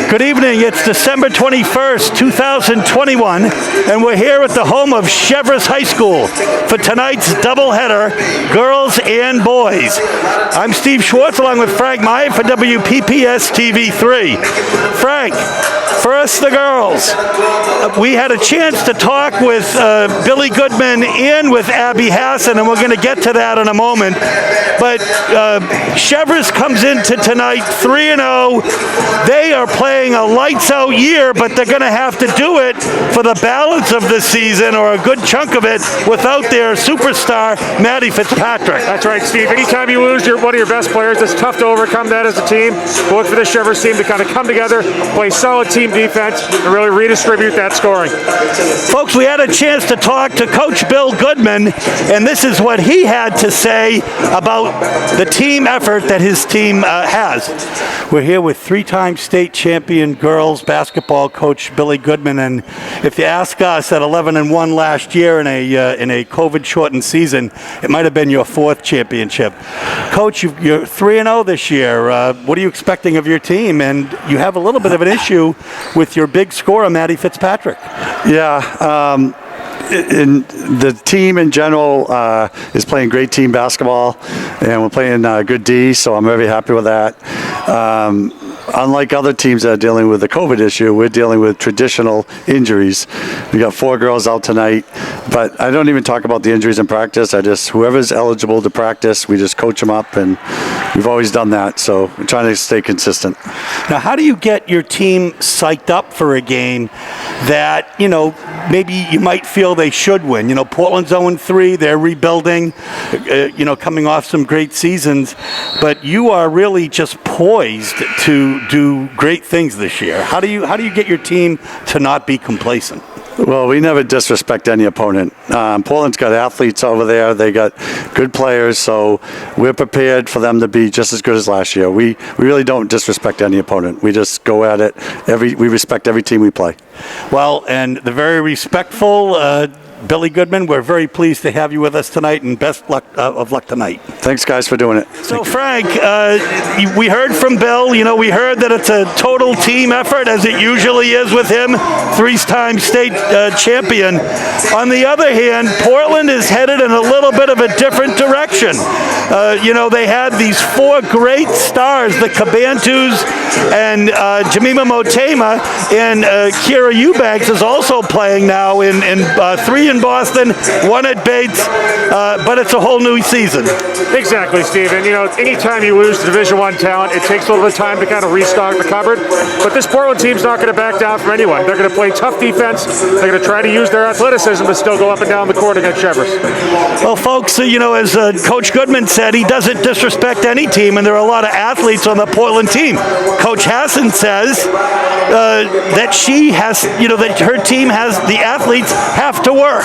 Good evening. It's December 21st, 2021, and we're here at the home of Cheverus High School for tonight's doubleheader, girls and boys. I'm Steve Schwartz along with Frank Meyer for WPPS TV3. Frank, first the girls. We had a chance to talk with Billy Goodman and with Abby Hassan, and we're going to get to that in a moment. But Cheverus comes into tonight 3-0. They are playing a lights-out year, but they're going to have to do it for the balance of the season, or a good chunk of it, without their superstar, Maddie Fitzpatrick. That's right, Steve. Anytime you lose one of your best players, it's tough to overcome that as a team. We'll look for the Cheverus team to kind of come together, play solid team defense, and really redistribute that scoring. Folks, we had a chance to talk to Coach Bill Goodman, and this is what he had to say about the team effort that his team has. We're here with three-time state champion girls basketball coach Billy Goodman, and if you ask us, at 11-1 last year in a COVID-shortened season, it might have been your fourth championship. Coach, you're 3-0 this year. What are you expecting of your team? And you have a little bit of an issue with your big scorer, Maddie Fitzpatrick. Yeah. The team in general is playing great team basketball, and we're playing good D, so I'm very happy with that. Unlike other teams that are dealing with the COVID issue, we're dealing with traditional injuries. We got 4 girls out tonight, but I don't even talk about the injuries in practice. Whoever's eligible to practice, we just coach them up, and we've always done that, so we're trying to stay consistent. Now, how do you get your team psyched up for a game that, maybe you might feel they should win? Portland's 0-3, they're rebuilding, coming off some great seasons, but you are really just poised to do great things this year. How do you get your team to not be complacent? Well, we never disrespect any opponent. Portland's got athletes over there. They got good players, so we're prepared for them to be just as good as last year. We really don't disrespect any opponent. We just go at it. We respect every team we play. Well, and the very respectful Billy Goodman, we're very pleased to have you with us tonight, and best of luck tonight. Thanks, guys, for doing it. So, Frank, we heard from Bill. We heard that it's a total team effort, as it usually is with him, 3-time state champion. On the other hand, Portland is headed in a little bit of a different direction. They had these 4 great stars, the Cabantus and Jemima Motema, and Kira Eubanks is also playing now in 3 in Boston, 1 at Bates, but it's a whole new season. Exactly, Steve. And anytime you lose to Division I talent, it takes a little bit of time to kind of restock the cupboard. But this Portland team's not going to back down from anyone. They're going to play tough defense. They're going to try to use their athleticism, but still go up and down the court against Cheverus. Well, folks, as Coach Goodman said, he doesn't disrespect any team, and there are a lot of athletes on the Portland team. Coach Hassan says that she has, that her team has, the athletes have to work.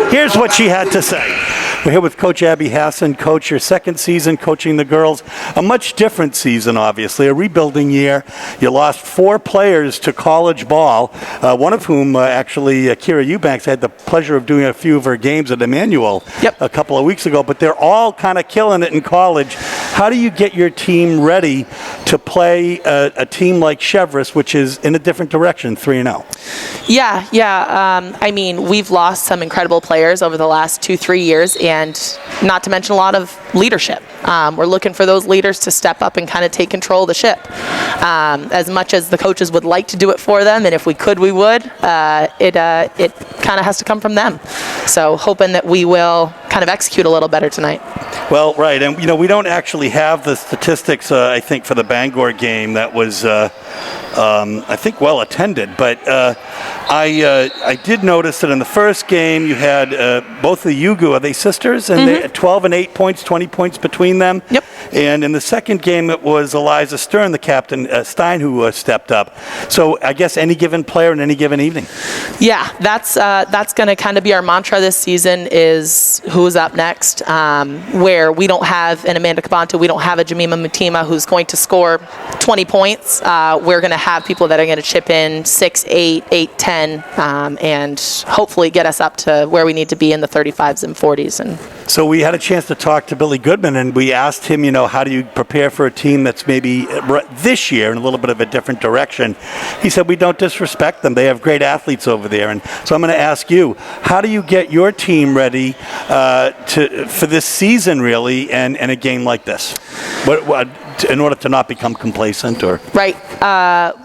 Here's what she had to say. We're here with Coach Abby Hassan. Coach, your second season coaching the girls. A much different season, obviously. A rebuilding year. You lost 4 players to college ball, one of whom, Kira Eubanks, I had the pleasure of doing a few of her games at Emmanuel a couple of weeks ago, but they're all kind of killing it in college. How do you get your team ready to play a team like Cheverus, which is in a different direction, 3-0? Yeah. We've lost some incredible players over the last 2-3 years, and not to mention a lot of leadership. We're looking for those leaders to step up and kind of take control of the ship. As much as the coaches would like to do it for them, and if we could, we would, it kind of has to come from them. So hoping that we will kind of execute a little better tonight. Well, right, and we don't actually have the statistics, I think, for the Bangor game that was, I think, well attended, but I did notice that in the first game you had both the Yugu, are they sisters? And they had 12 and 8 points, 20 points between them. Yep. And in the second game it was Eliza Stern, the captain, Stein, who stepped up. So I guess any given player in any given evening. Yeah, that's going to kind of be our mantra this season, is who's up next, where we don't have an Amanda Cabantu, we don't have a Jemima Mutima who's going to score 20 points. We're going to have people that are going to chip in 6, 8, 8, 10, and hopefully get us up to where we need to be in the 35s and 40s. And So we had a chance to talk to Billy Goodman, and we asked him, how do you prepare for a team that's maybe this year in a little bit of a different direction? He said, we don't disrespect them. They have great athletes over there. And so I'm going to ask you, how do you get your team ready for this season, really, and a game like this? What in order to not become complacent or? Right.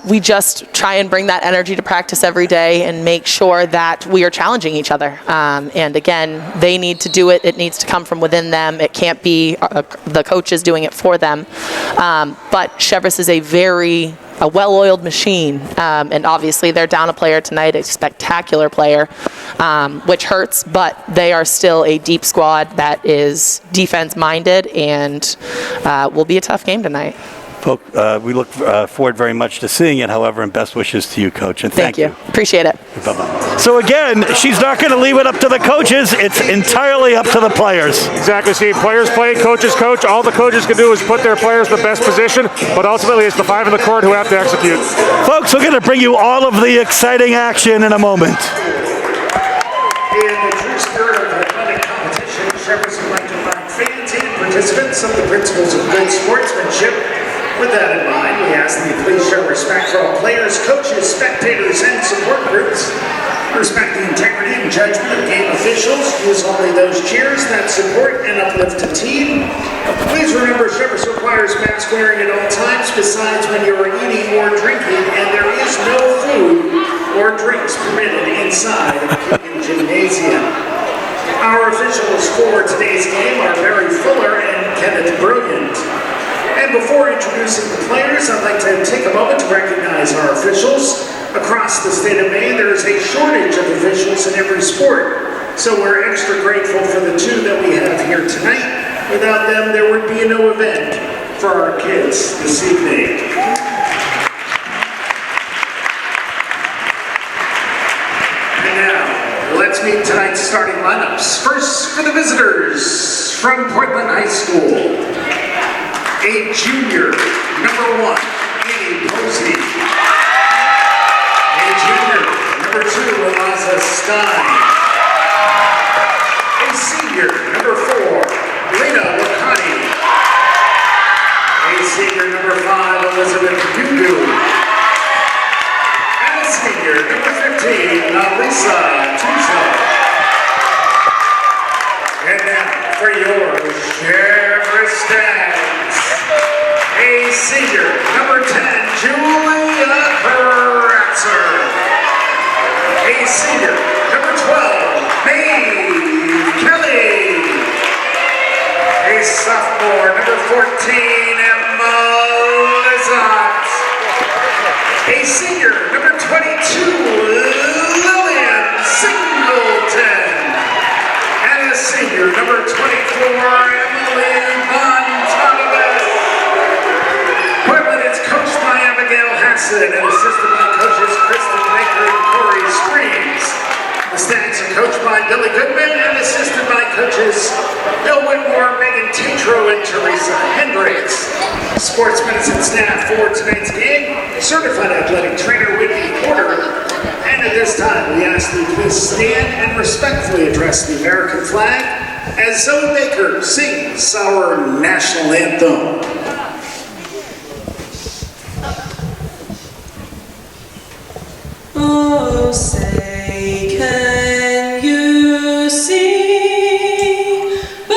We just try and bring that energy to practice every day and make sure that we are challenging each other. And again, they need to do it. It needs to come from within them. It can't be the coaches doing it for them. But Cheverus is a well-oiled machine, and obviously they're down a player tonight, a spectacular player, which hurts, but they are still a deep squad that is defense-minded and will be a tough game tonight. We look forward very much to seeing it, however, and best wishes to you, Coach, and thank you. Appreciate it. Bye-bye. So again, she's not going to leave it up to the coaches. It's entirely up to the players. Exactly, Steve. Players play, coaches coach. All the coaches can do is put their players in the best position, but ultimately it's the 5 in the court who have to execute. Folks, we're going to bring you all of the exciting action in a moment. In the true spirit of athletic competition, Cheverus would like to remind fans and participants of the principles of good sportsmanship. With that in mind, we ask that you please show respect for all players, coaches, spectators, and support groups. Respect the integrity and judgment of game officials. Use only those cheers that support and uplift a team. Please remember, Cheverus requires mask wearing at all times, besides when you are eating or drinking, and there is no food or drinks permitted inside of the gymnasium. Our officials for today's game are Barry Fuller and Kenneth Brilliant. And before introducing the players, I'd like to take a moment to recognize our officials. Across the state of Maine, there is a shortage of officials in every sport. So we're extra grateful for the 2 that we have here tonight. Without them, there would be no event for our kids this evening. And now, let's meet tonight's starting lineups. First, for the visitors, from Portland High School. A junior, number 1, Amy Posey. A junior, number 2, Eliza Stein. A senior, number 4, Lena Wakani. A senior, number 5, Elizabeth Dudu. And a senior, number 15, Alisa Tuso. And now, for your Cheverus Stats. A senior, number 10, Julia Kratzer. A senior, number 12, Maeve Kelly. A sophomore, number 14, Emma Lizot. A senior, number 22, Lillian Singleton. And a senior, number 24, Emily Montalbes. Portland is coached by Abigail Hassan and assisted by coaches Kristen Baker and Corey Screams. The Stacks are coached by Billy Goodman and assisted by coaches Bill Whitmore, Megan Tatro, and Teresa Hendricks. Sports medicine staff for tonight's game, certified athletic trainer Whitney Porter. And at this time, we ask that you please stand and respectfully address the American flag as Zoe Baker sings our national anthem. Oh, say, can you see by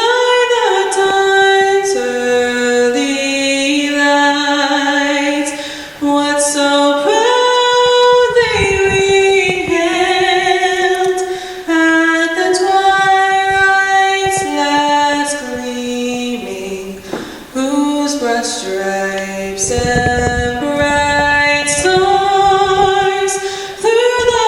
the dawn's early light what so proudly we hailed at the twilight's last gleaming, whose broad stripes and bright stars through the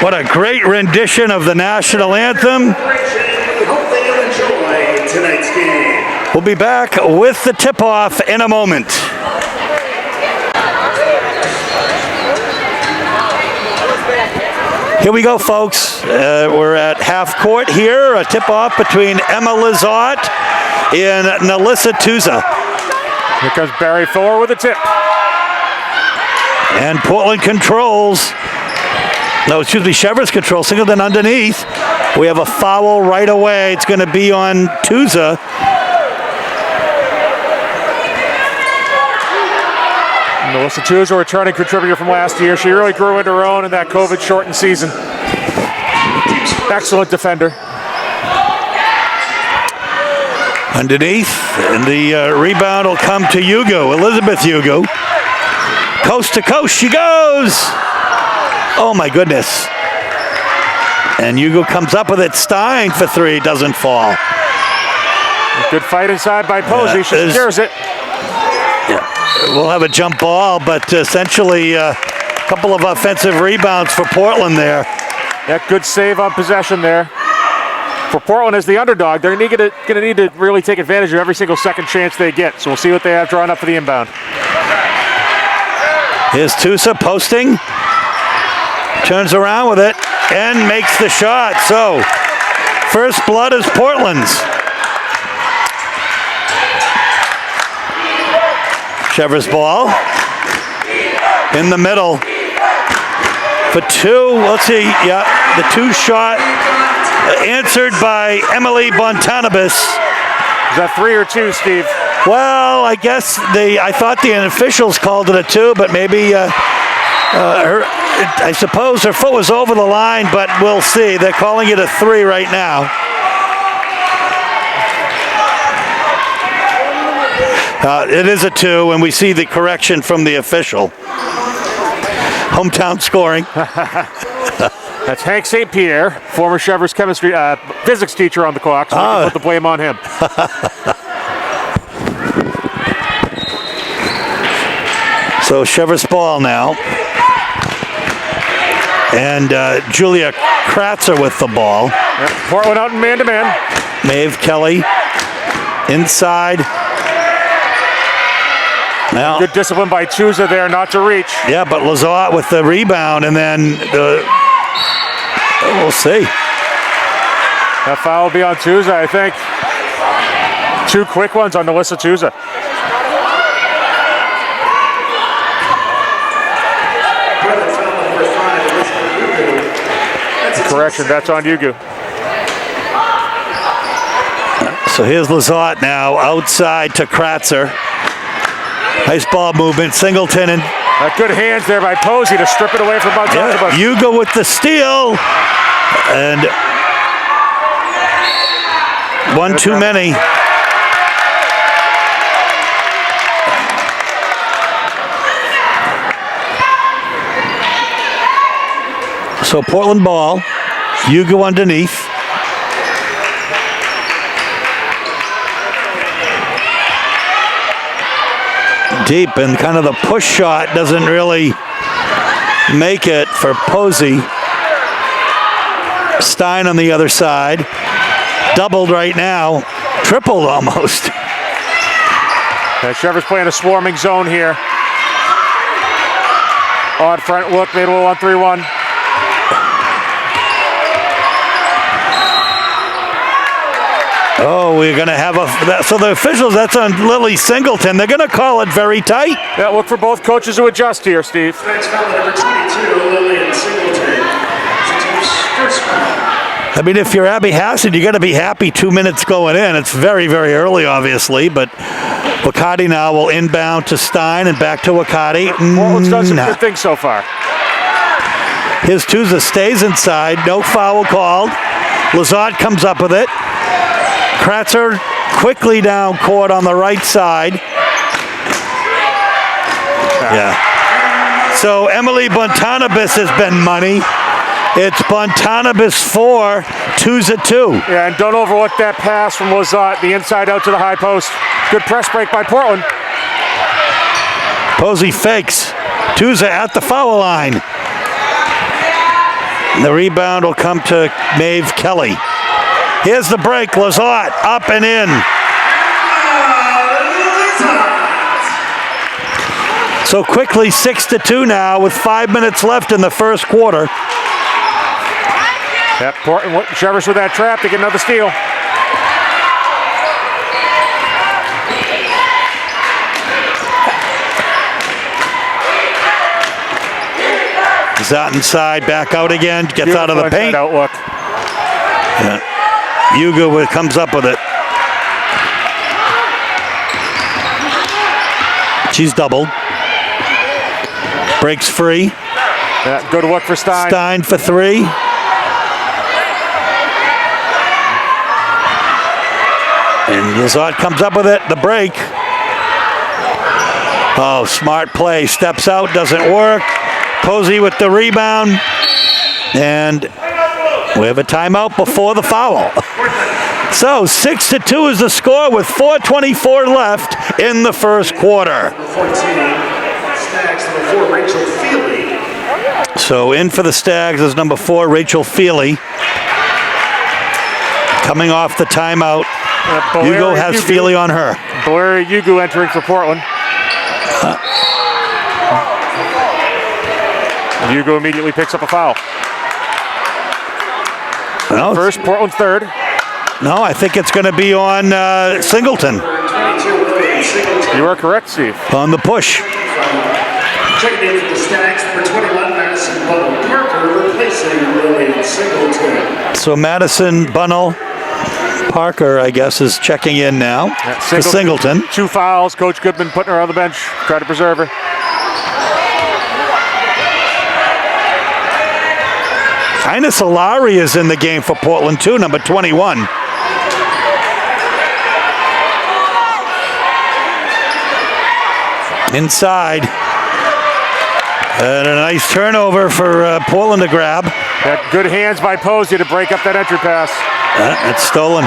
What a great rendition of the national anthem. Hope they enjoy tonight's game. We'll be back with the tip-off in a moment. Here we go, folks. We're at half court here. A tip-off between Emma Lizotte and Nalissa Tuza. Here comes Barry Thor with a tip. And Portland controls. No, excuse me, Cheverus controls. Singleton underneath. We have a foul right away. It's going to be on Tuza. Melissa Tuza, returning contributor from last year. She really grew into her own in that COVID-shortened season. Excellent defender. Underneath, and the rebound will come to Hugo, Elizabeth Hugo. Coast to coast she goes. Oh my goodness. And Hugo comes up with it. Stein for three, doesn't fall. Good fight inside by Posey. She secures it. We'll have a jump ball, but essentially a couple of offensive rebounds for Portland there. That good save on possession there. For Portland as the underdog, they're going to need to really take advantage of every single second chance they get. So we'll see what they have drawn up for the inbound. Here's Tusa posting. Turns around with it and makes the shot. So first blood is Portland's. Cheverus ball in the middle for two. Let's see. Yeah, the two shot answered by Emily Bontanabis. Is that 3 or 2, Steve? Well, I guess I thought the officials called it a 2, but maybe I suppose her foot was over the line, but we'll see. They're calling it a 3 right now. It is a 2, and we see the correction from the official. Hometown scoring. That's Hank St. Pierre, former Cheverus chemistry physics teacher on the clock, so we can put the blame on him. So Cheverus ball now. And Julia Kratzer with the ball. Yep. Portland out in man-to-man. Maeve Kelly inside. Now, good discipline by Tuza there not to reach. Yeah, but Lizotte with the rebound, and then we'll see. That foul will be on Tuza, I think. 2 quick ones on Nalissa Tuza. Correction, that's on Yugu. So here's Lizotte now, outside to Kratzer. Nice ball movement, Singleton and... Good hands there by Posey to strip it away from Bontanabis. Hugo with the steal. And one too many. So Portland ball, Hugo underneath. Deep, and kind of the push shot doesn't really make it for Posey. Stein on the other side. Doubled right now. Tripled almost. Cheverus playing a swarming zone here. Odd front look, made a little 1-3-1. Oh, we're going to have so the officials, that's on Lily Singleton. They're going to call it very tight. Yeah, look for both coaches to adjust here, Steve. Next foul, number 22, Lillian Singleton. First foul. I mean, if you're Abby Hassett, you got to be happy 2 minutes going in. It's very, very early, obviously, but Wakati now will inbound to Stein and back to Wakati. Portland's done some good things so far. His Tuza stays inside. No foul called. Lizotte comes up with it. Kratzer quickly down court on the right side. Yeah. So Emily Bontanabis has been money. It's Bontanabis 4, Tuza 2. Yeah, and don't overlook that pass from Lizotte, the inside out to the high post. Good press break by Portland. Posey fakes. Tuza at the foul line. The rebound will come to Maeve Kelly. Here's the break. Lazat up and in. So quickly 6-2 now with 5 minutes left in the first quarter. Yep, Portland, Cheverus with that trap to get another steal. He's out inside, back out again, gets Beautiful out of the inside paint. outlook. Yeah. Hugo comes up with it. She's doubled. Breaks free. Yeah, good look for Stein. Stein for three. And Lazat comes up with it, the break. Oh, smart play. Steps out, doesn't work. Posey with the rebound. And we have a timeout before the foul. So 6-2 is the score with 4:24 left in the first quarter. 14, Stags, number 4, Rachel Feely. So in for the Stags is number 4, Rachel Feely. Coming off the timeout. Hugo has Feely on her. Blair Hugo entering for Portland. Hugo immediately picks up a foul. No, First, Portland's third. no, I think it's going to be on Singleton 22, Lillian Singleton. You are correct, Steve. on the push. Checking in for the Stags, number 21, Madison Butler Parker, replacing Lillian Singleton. So Madison Bunnell Parker, I guess, is checking in now for Singleton. 2 fouls. Coach Goodman putting her on the bench. Try to preserve her. Ina Solari is in the game for Portland too, number 21. Inside. And a nice turnover for Portland to grab. Yeah, good hands by Posey to break up that entry pass. It's stolen.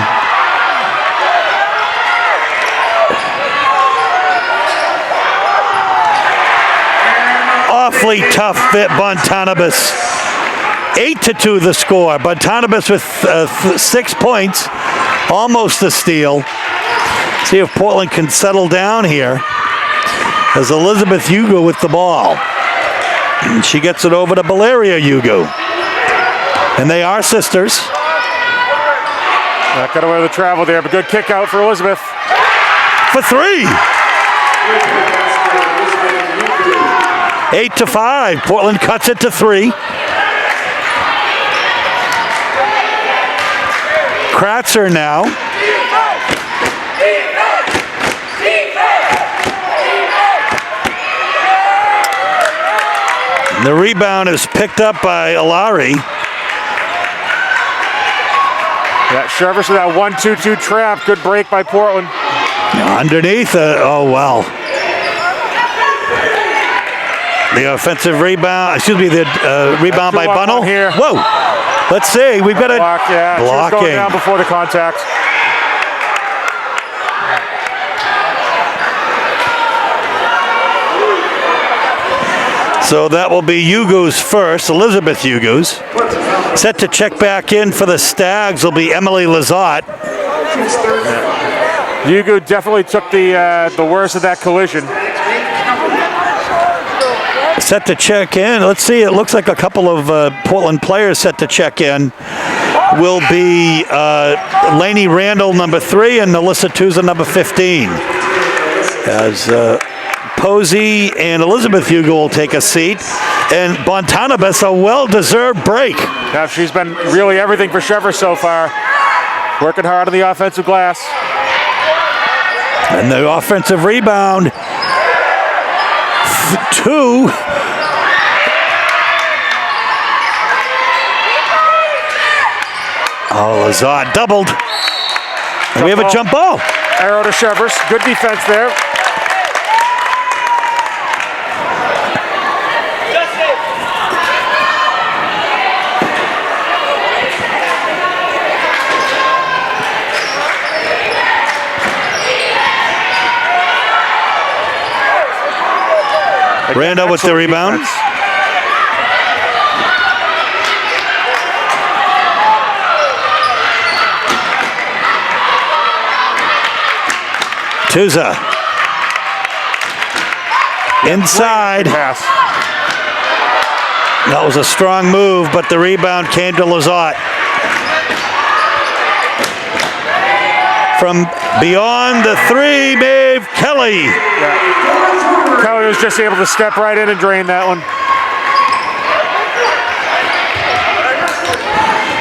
Awfully tough fit, Bontanabas. 8-2 the score. Bontanabas with 6 points, almost a steal. See if Portland can settle down here. As Elizabeth Hugo with the ball. And she gets it over to Valeria Hugo. And they are sisters. Not got away with the travel there, but good kick out for Elizabeth. For 3. 8-5. Portland cuts it to 3. Kratzer now. The rebound is picked up by Alari. Yeah, Cheverus with that 1-2-2 trap. Good break by Portland. Underneath, oh well. The offensive rebound, the rebound by Bunnell. Here. Whoa, let's see, we've got a block, yeah. She was going down blocking. before the contact. So that will be Hugo's first, Elizabeth Hugo's. Set to check back in for the Stags will be Emily Lazat. Hugo definitely took the worst of that collision. Set to check in. Let's see, it looks like a couple of Portland players set to check in. Will be Lainey Randall, number 3, and Alyssa Tuza, number 15. As Posey and Elizabeth Hugo will take a seat. And Bontanabas, a well-deserved break. Yeah, she's been really everything for Cheverus so far. Working hard on the offensive glass. And the offensive rebound. 2. Oh, Lazard doubled. And we have a jump ball. Arrow to Cheverus. Good defense there. Randall with the rebound. Defense. Souza. Inside. Pass. That was a strong move, but the rebound came to Lizotte. From beyond the three, Maeve Kelly. Yeah. Kelly was just able to step right in and drain that one.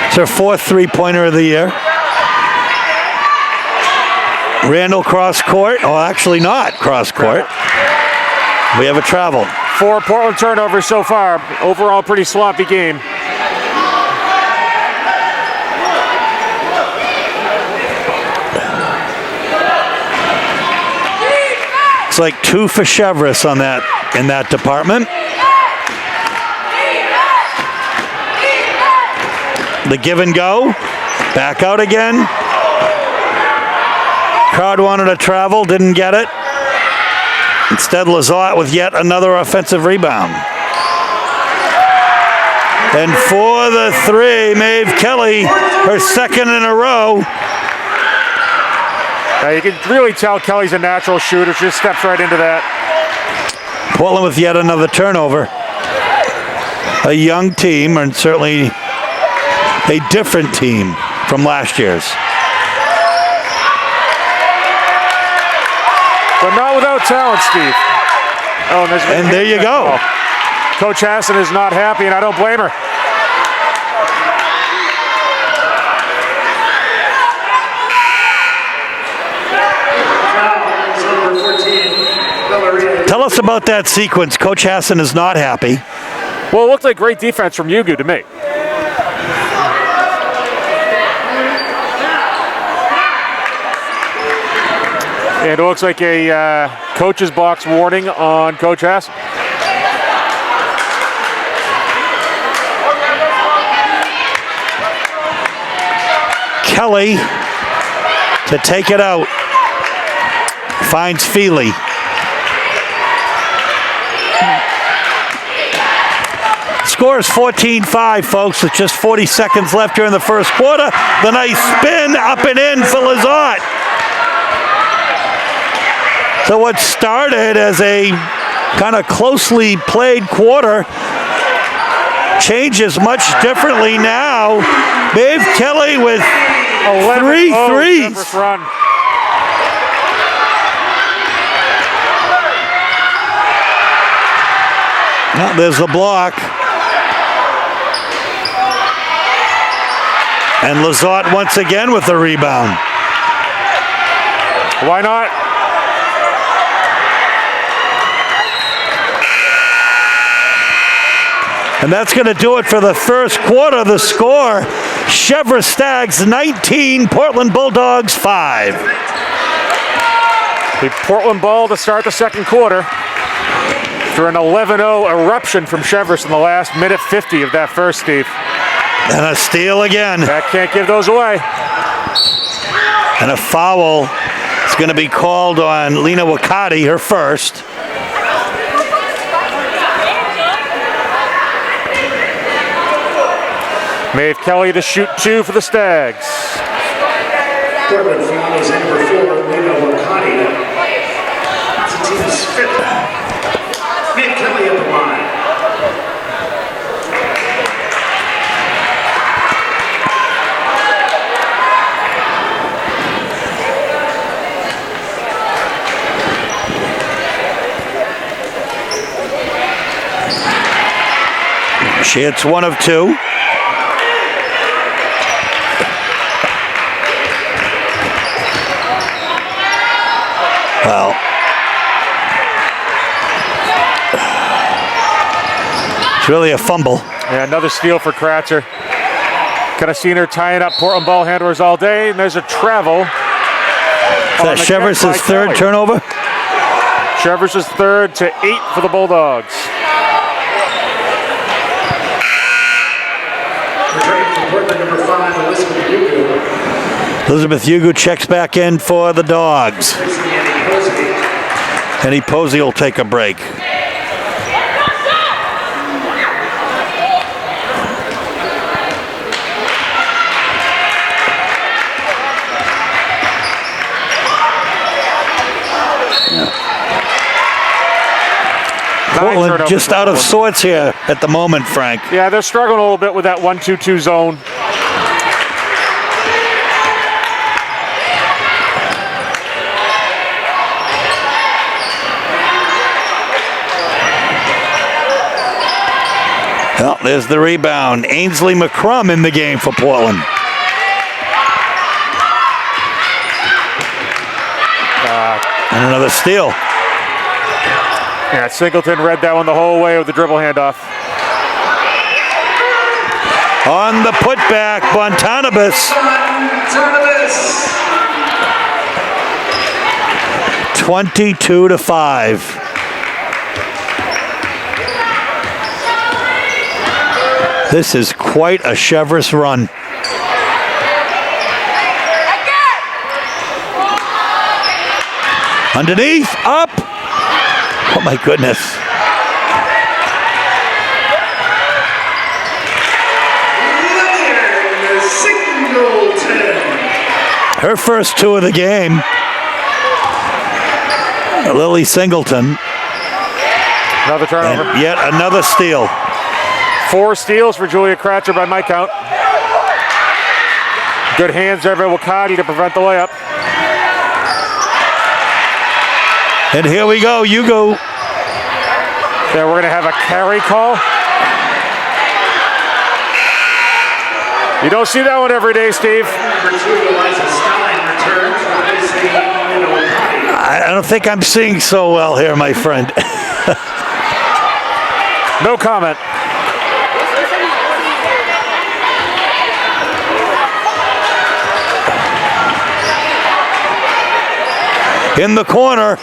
It's her fourth three-pointer of the year. Randall cross court. Oh, actually not cross court. We have a travel. 4 Portland turnovers so far. Overall, pretty sloppy game. It's like 2 for Cheverus on that in that department. The give and go. Back out again. Crowd wanted to travel, didn't get it. Instead, Lizotte with yet another offensive rebound. And for the three, Maeve Kelly, her second in a row. You can really tell Kelly's a natural shooter. She just steps right into that. Portland with yet another turnover. A young team, and certainly a different team from last year's. But not without talent, Steve. Oh, and there you go. Coach Hassan is not happy, and I don't blame her. Tell us about that sequence. Coach Hassan is not happy. Well, it looked like great defense from Yugu to me. And it looks like a coach's box warning on Coach Hassan. Kelly to take it out. Finds Feely. Score is 14-5, folks, with just 40 seconds left here in the first quarter. The nice spin up and in for Lizotte. So what started as a kind of closely played quarter changes much differently now. Maeve Kelly with 3 threes. Run. Now there's the block. And Lizotte once again with the rebound. Why not? And that's going to do it for the first quarter. The score, Cheverus Stags 19, Portland Bulldogs 5. The Portland ball to start the second quarter. After an 11-0 eruption from Cheverus in the last minute 50 of that first, Steve. And a steal again. That can't give those away. And a foul is going to be called on Lena Wakati, her first. Maeve Kelly to shoot 2 for the Stags. Portland foul is number 4, Lena Wakati. It's the team's 5th. Maeve Kelly at the line. She hits 1 of 2. Well, it's really a fumble. Yeah, another steal for Kratzer. Kind of seen her tying up Portland ball handlers all day, and there's a travel. Is that Cheverus' third turnover? Cheverus' third to 8 for the Bulldogs. Number 5, Elizabeth Yugu. Elizabeth Yugu checks back in for the Dogs. And Posey will take a break. Portland turnovers just for out of Portland. sorts here at the moment, Frank. Yeah, they're struggling a little bit with that 1-2-2 zone. Well, there's the rebound. Ainsley McCrum in the game for Portland. And another steal. Yeah, Singleton read that one the whole way with the dribble handoff. On the putback, Bontanabas. 22-5. This is quite a Cheverus run. Underneath, up. Oh my goodness. Her first two of the game. Lily Singleton. Another turnover. And yet another steal. 4 steals for Julia Kratzer by my count. Good hands there by Wakati to prevent the layup. And here we go, Hugo. Then we're going to have a carry call. You don't see that one every day, Steve. I don't think I'm seeing so well here, my friend. No comment. In the corner.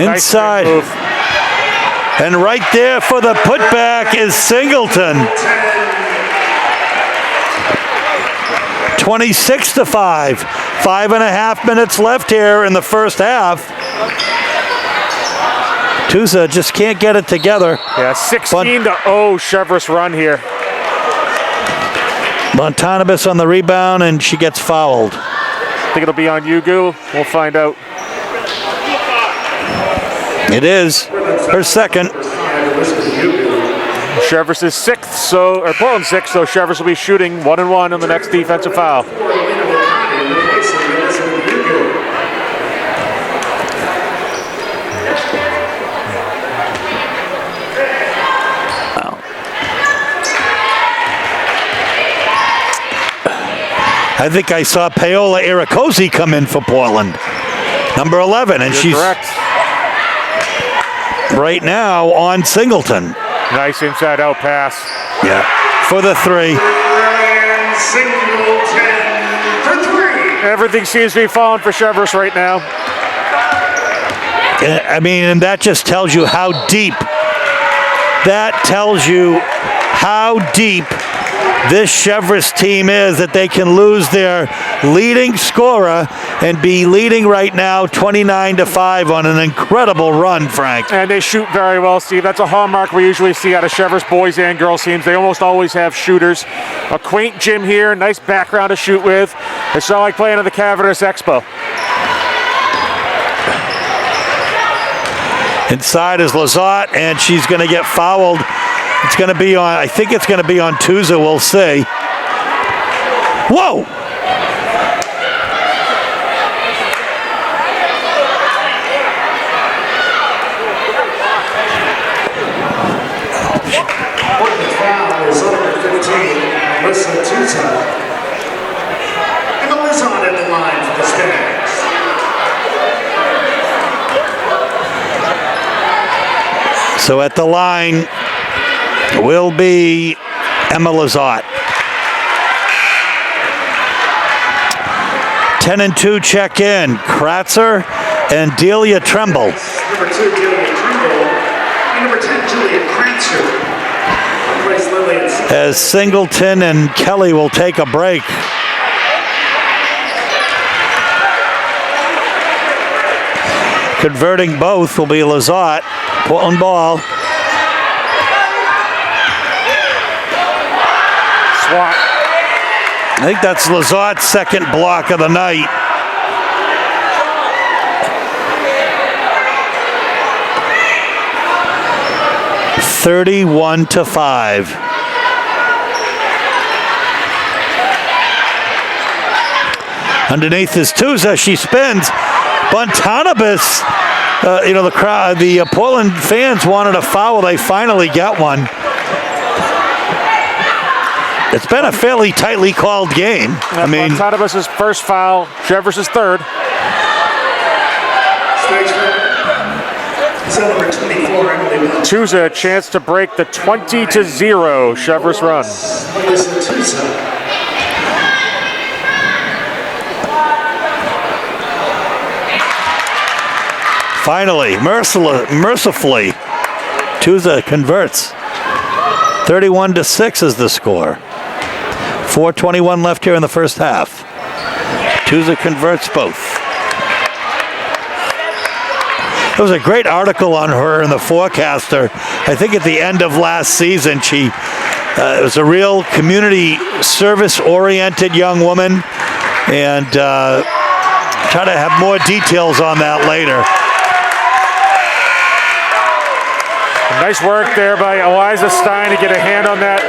Inside. Nice move. And right there for the putback is Singleton. 26-5. 5.5 minutes left here in the first half. Tusa just can't get it together. Yeah, 16-0 Cheverus run here. Montanabas on the rebound, and she gets fouled. I think it'll be on Yugu. We'll find out. It is her second. Cheverus is 6th, or Portland's 6th, so Cheverus will be shooting 1-1 on the next defensive foul. I think I saw Paola Iracosi come in for Portland, number 11, and she's correct. Right now on Singleton. Nice inside out pass. Yeah, for the 3. Ryan Singleton for 3. Everything seems to be falling for Cheverus right now. I mean, and that just tells you how deep. That tells you how deep this Cheverus team is, that they can lose their leading scorer and be leading right now 29-5 on an incredible run, Frank. And they shoot very well, Steve. That's a hallmark we usually see out of Cheverus boys and girls teams. They almost always have shooters. A quaint gym here, nice background to shoot with. It's not like playing at the Cavernous Expo. Inside is Lazat, and she's going to get fouled. It's going to be on, I think it's going to be on Tusa, we'll see. Whoa! Portland foul is number 15, Alyssa Tusa. And Alyssa at the line for the Stags. So at the line will be Emma Lazat. 10 and 2 check in. Kratzer and Delia Tremble. Number 2, Delia Tremble. And number 10, Julia Kratzer. As Singleton and Kelly will take a break. Converting both will be Lazat. Portland ball. Swat. I think that's Lazart's second block of the night. (31-5). Underneath is Tuza. She spins. Bontanabas, the crowd, the Portland fans wanted a foul. They finally got one. It's been a fairly tightly called game. I mean, Bontanabas' first foul, Cheverus' third. Tuza a chance to break the 20-0 Cheverus run. Finally, mercifully, Tuza converts. 31-6 is the score. 4:21 left here in the first half. Tuza converts both. There was a great article on her in the Forecaster. I think at the end of last season, she was a real community service-oriented young woman, and try to have more details on that later. Nice work there by Eliza Stein to get a hand on that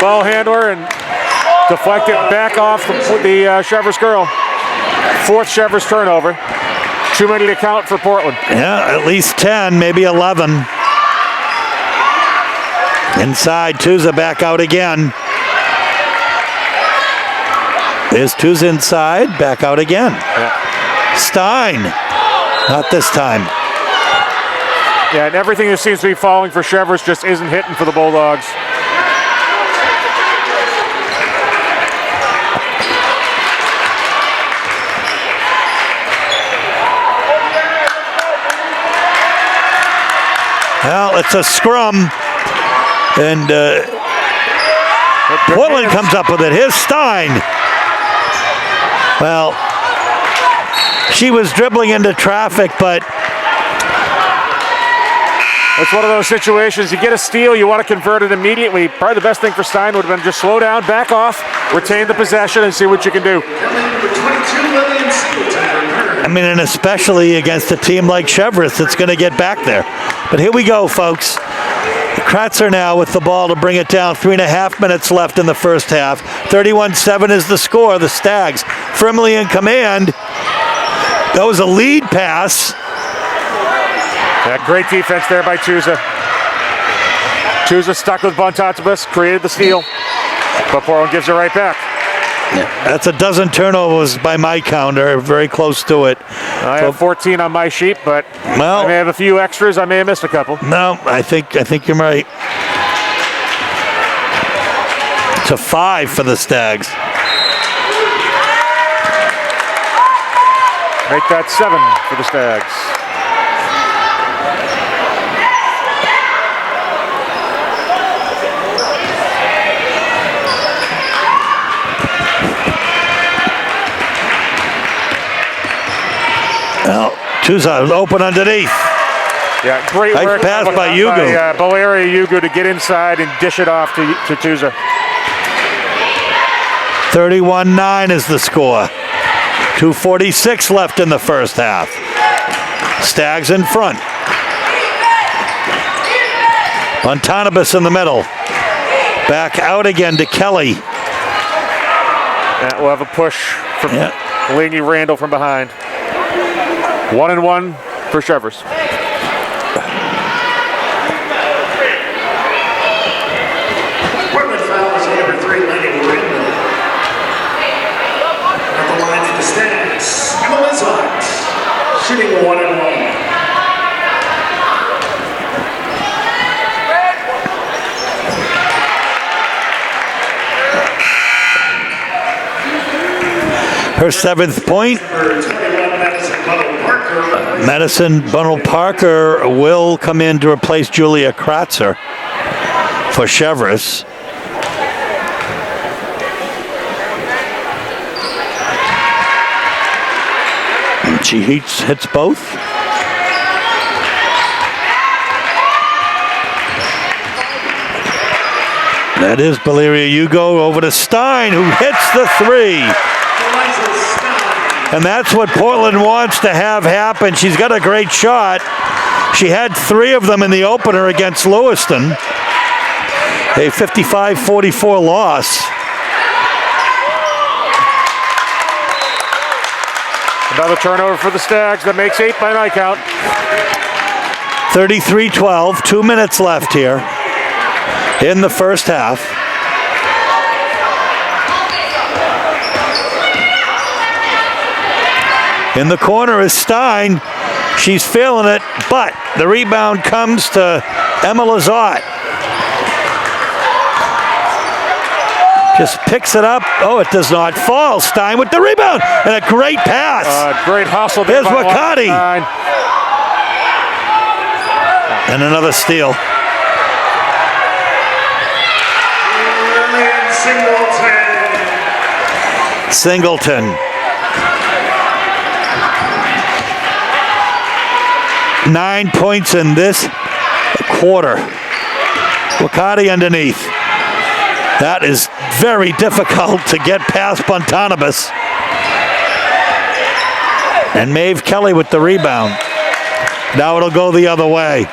ball handler and deflect it back off the Cheverus girl. Fourth Cheverus turnover. Too many to count for Portland. Yeah, at least 10, maybe 11. Inside, Tuza back out again. There's Tuza inside, back out again. Yeah. Stein, not this time. Yeah, and everything that seems to be falling for Cheverus just isn't hitting for the Bulldogs. Well, it's a scrum, and Portland comes up with it. Here's Stein. Well, she was dribbling into traffic, but it's one of those situations, you get a steal, you want to convert it immediately. Probably the best thing for Stein would have been just slow down, back off, retain the possession, and see what you can do. I mean, and especially against a team like Cheverus that's going to get back there. But here we go, folks. Kratzer now with the ball to bring it down. 3.5 minutes left in the first half. 31-7 is the score. The Stags firmly in command. That was a lead pass. Yeah, great defense there by Tuza. Tuza stuck with Bontanabas, created the steal, but Portland gives it right back. That's a dozen turnovers by my counter, very close to it. I have 14 on my sheet, but well, I may have a few extras. I may have missed a couple. No, I think you're right. It's a 5 for the Stags. Make that 7 for the Stags. Well, Tuza open underneath. Yeah, great nice work pass by Yugu. Valeria Yugu to get inside and dish it off to Tuza. 31-9 is the score. 2:46 left in the first half. Stags in front. Bontanabas in the middle. Back out again to Kelly. Yeah, we'll have a push from Lainey Randall from behind. 1-1 for Cheverus. Portland fouls number 3, Lainey Randall. At the line for the Stags, Emma Lizotte, shooting 1-1. Her 7th point. Madison Bunnell Parker will come in to replace Julia Kratzer for Cheverus. And she hits both. That is Valeria Hugo over to Stein, who hits the three. And that's what Portland wants to have happen. She's got a great shot. She had 3 of them in the opener against Lewiston. A 55-44 loss. Another turnover for the Stags. That makes 8 by my count. 33-12, 2 minutes left here in the first half. In the corner is Stein. She's feeling it, but the rebound comes to Emma Lizotte. Just picks it up. Oh, it does not fall. Stein with the rebound and a great pass. Great hustle. There's Wakati. And another steal. Singleton. 9 points in this quarter. Wakati underneath. That is very difficult to get past Bontanabas. And Maeve Kelly with the rebound. Now it'll go the other way.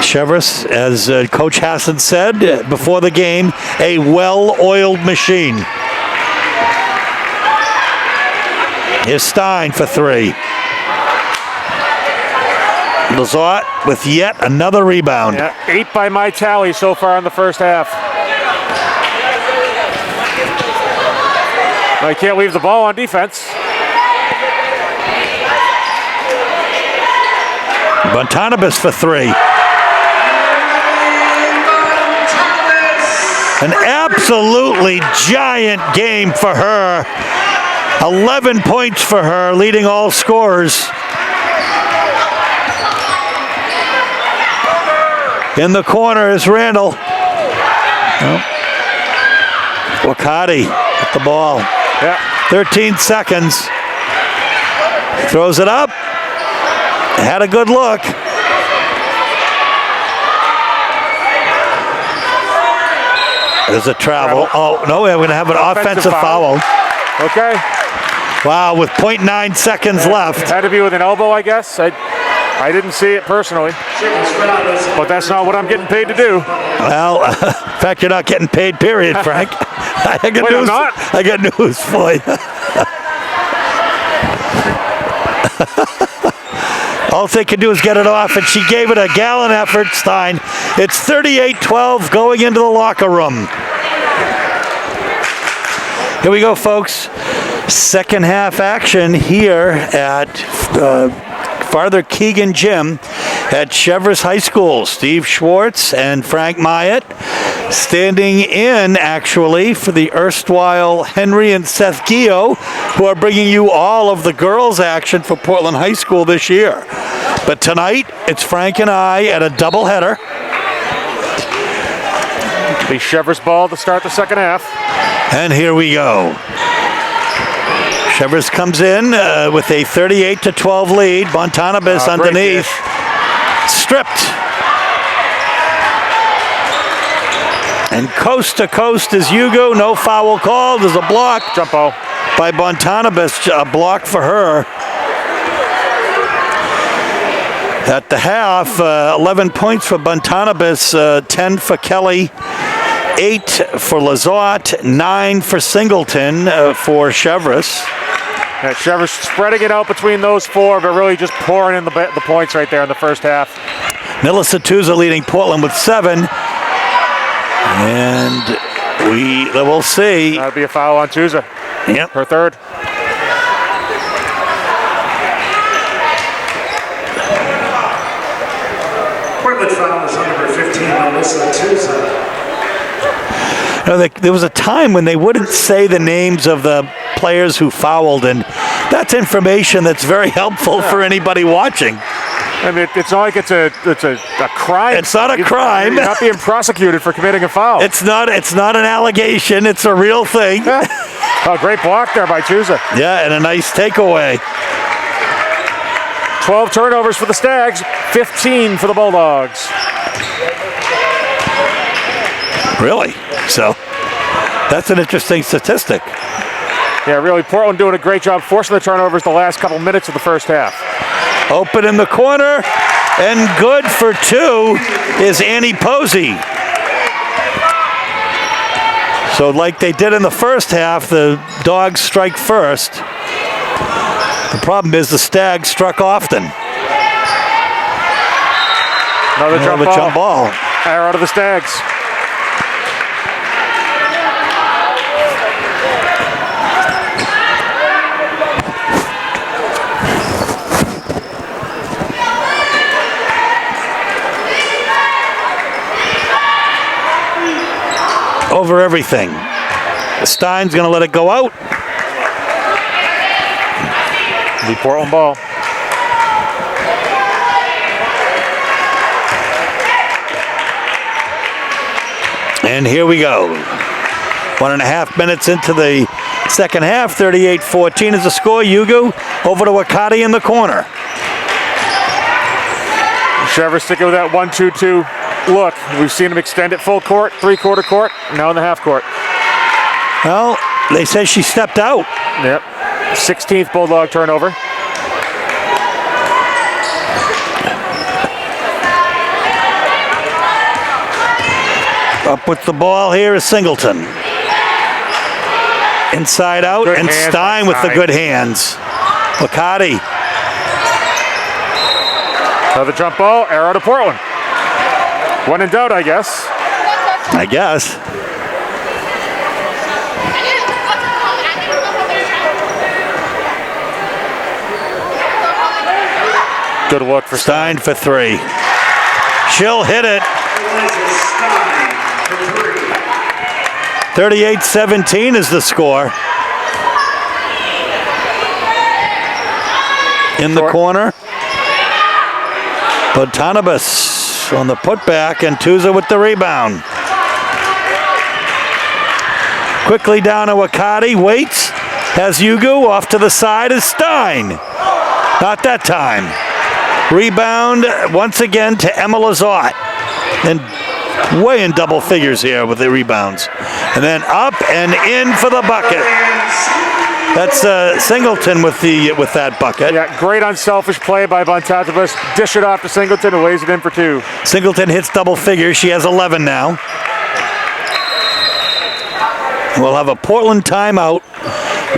Cheverus, as Coach Hassan said before the game, a well-oiled machine. Here's Stein for 3. Lizotte with yet another rebound. Yeah, 8 by my tally so far in the first half. I can't leave the ball on defense. Bontanabas for 3. An absolutely giant game for her. 11 points for her, leading all scorers. In the corner is Randall. Wakati with the ball. Yeah. 13 seconds. Throws it up. Had a good look. There's a travel. Oh, no, we're going to have an offensive foul. Okay. Wow, with 0.9 seconds left. It had to be with an elbow, I guess. I didn't see it personally. But that's not what I'm getting paid to do. Well, in fact, you're not getting paid, period, Frank. I got news. I'm not? I got news for you. All they could do is get it off, and she gave it a gallant effort, Stein. It's 38-12 going into the locker room. Here we go, folks. Second half action here at Father Keegan Gym at Cheverus High School. Steve Schwartz and Frank Myatt standing in, actually, for the erstwhile Henry and Seth Gio, who are bringing you all of the girls' action for Portland High School this year. But tonight, it's Frank and I at a doubleheader. The Cheverus ball to start the second half. And here we go. Cheverus comes in with a 38-12 lead. Bontanabas underneath. Stripped. And coast to coast is Hugo. No foul called. There's a block. Jump ball by Bontanabas. A block for her. At the half, 11 points for Bontanabas, 10 for Kelly, 8 for Lizotte, 9 for Singleton for Cheverus. Yeah, Cheverus spreading it out between those 4, but really just pouring in the points right there in the first half. Nilla Satuza leading Portland with 7. And we'll see. That would be a foul on Tuza. Yep. Her third. Portland foul is on number 15, Melissa Tuza. You know, there was a time when they wouldn't say the names of the players who fouled, and that's information that's very helpful for anybody watching. I mean, it's not like it's a crime. It's not a crime. You're not being prosecuted for committing a foul. It's not an allegation. It's a real thing. Oh, great block there by Chuza. Yeah, and a nice takeaway. 12 turnovers for the Stags, 15 for the Bulldogs. Really? So that's an interesting statistic. Yeah, really, Portland doing a great job forcing the turnovers the last couple minutes of the first half. Open in the corner, and good for 2 is Annie Posey. So like they did in the first half, the Dogs strike first. The problem is the Stags struck often. Another jump ball. Arrow to the Stags. Over everything. Stein's going to let it go out. The Portland ball. And here we go. 1.5 minutes into the second half. 38-14 is the score. Yugu over to Wakati in the corner. Cheverus sticking with that 1-2-2 look. We've seen him extend it full court, three-quarter court, now in the half court. Well, they say she stepped out. Yep. 16th Bulldog turnover. Up with the ball here is Singleton. Inside out, Good and hands Stein by with the Stein. good hands. Wakati. Another jump ball, arrow to Portland. When in doubt, I guess. I guess. Good look for Stein for 3. She'll hit it. 38-17 is the score. In the Short. corner. Bontanabas on the putback, and Tuza with the rebound. Quickly down to Wakati, waits, has Yugu, off to the side is Stein. Not that time. Rebound once again to Emma Lazat. And way in double figures here with the rebounds. And then up and in for the bucket. That's Singleton with that bucket. Yeah, great unselfish play by Bontanabas. Dish it off to Singleton and lays it in for 2. Singleton hits double figures. She has 11 now. We'll have a Portland timeout